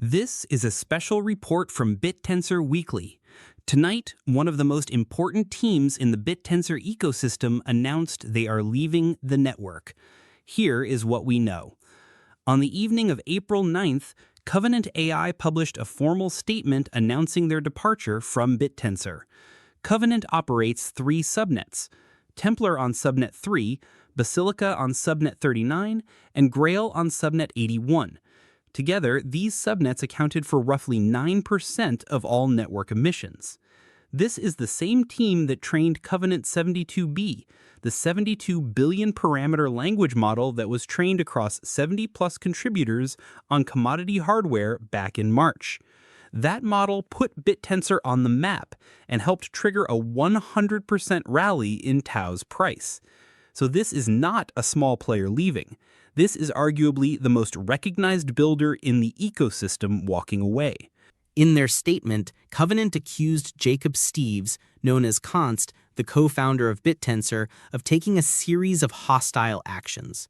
This is a special report from Bittensor Weekly. Tonight, one of the most important teams in the Bittensor ecosystem announced they are leaving the network. Here is what we know. On the evening of April 9th, Covenant AI published a formal statement announcing their departure from Bittensor. Covenant operates 3 subnets: Templar on subnet 3, Basilica on subnet 39, and Grail on subnet 81. Together, these subnets accounted for roughly 9% of all network emissions. This is the same team that trained Covenant 72B, the 72 billion parameter language model that was trained across 70-plus contributors on commodity hardware back in March. That model put Bittensor on the map and helped trigger a 100% rally in Tau's price. So this is not a small player leaving. This is arguably the most recognized builder in the ecosystem walking away. In their statement, Covenant accused Jacob Steves, known as Const, the co-founder of Bittensor, of taking a series of hostile actions.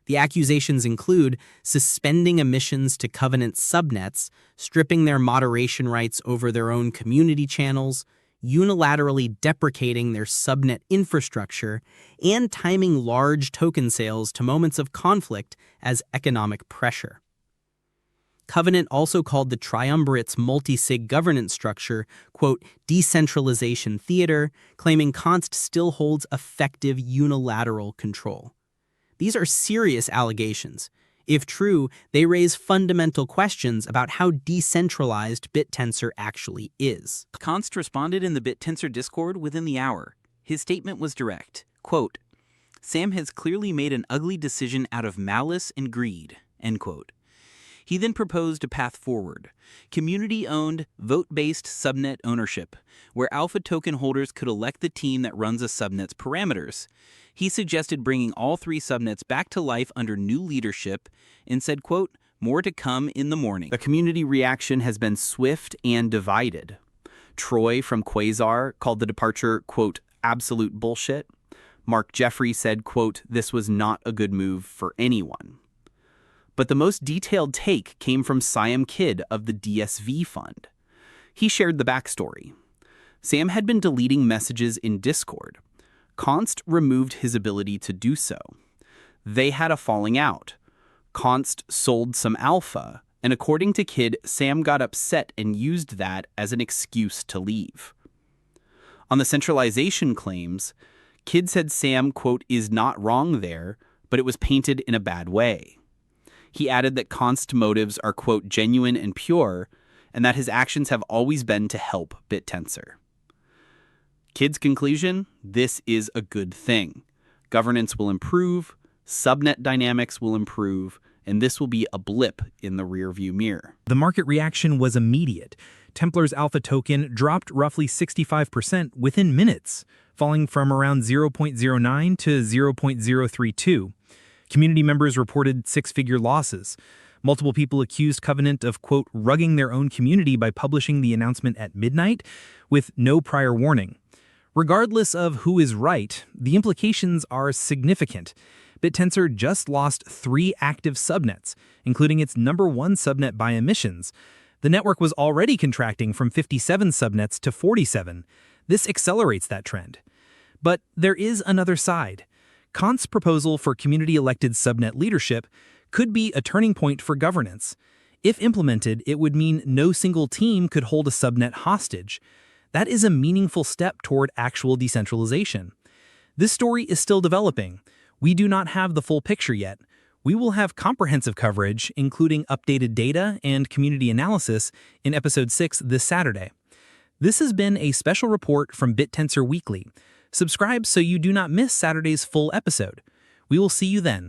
The accusations include suspending emissions to Covenant subnets, stripping their moderation rights over their own community channels, unilaterally deprecating their subnet infrastructure, and timing large token sales to moments of conflict as economic pressure. Covenant also called the triumvirate's multi-sig governance structure, quote, decentralization theater, claiming Const still holds effective unilateral control. These are serious allegations. If true, they raise fundamental questions about how decentralized Bittensor actually is. Const responded in the Bittensor Discord within the hour. His statement was direct. Quote, Sam has clearly made an ugly decision out of malice and greed. End quote. He then proposed a path forward: community-owned, vote-based subnet ownership, where alpha token holders could elect the team that runs a subnet's parameters. He suggested bringing all 3 subnets back to life under new leadership and said, quote, more to come in the morning. The community reaction has been swift and divided. Troy from Quasar called the departure, quote, absolute bullshit. Mark Jeffrey said, quote, this was not a good move for anyone. But the most detailed take came from Siam Kidd of the DSV Fund. He shared the backstory. Sam had been deleting messages in Discord. Const removed his ability to do so. They had a falling out. Const sold some alpha, and according to Kidd, Sam got upset and used that as an excuse to leave. On the centralization claims, Kidd said Sam, quote, is not wrong there, but it was painted in a bad way. He added that Const's motives are, quote, genuine and pure, and that his actions have always been to help Bittensor. Kidd's conclusion: this is a good thing. Governance will improve, subnet dynamics will improve, and this will be a blip in the rearview mirror. The market reaction was immediate. Templar's alpha token dropped roughly 65% within minutes, falling from around 0.09 to 0.032. Community members reported 6-figure losses. Multiple people accused Covenant of, quote, rugging their own community by publishing the announcement at midnight with no prior warning. Regardless of who is right, the implications are significant. Bittensor just lost 3 active subnets, including its #1 subnet by emissions. The network was already contracting from 57 subnets to 47. This accelerates that trend. But there is another side. Const's proposal for community-elected subnet leadership could be a turning point for governance. If implemented, it would mean no single team could hold a subnet hostage. That is a meaningful step toward actual decentralization. This story is still developing. We do not have the full picture yet. We will have comprehensive coverage, including updated data and community analysis, in Episode 6 this Saturday. This has been a special report from Bittensor Weekly. Subscribe so you do not miss Saturday's full episode. We will see you then.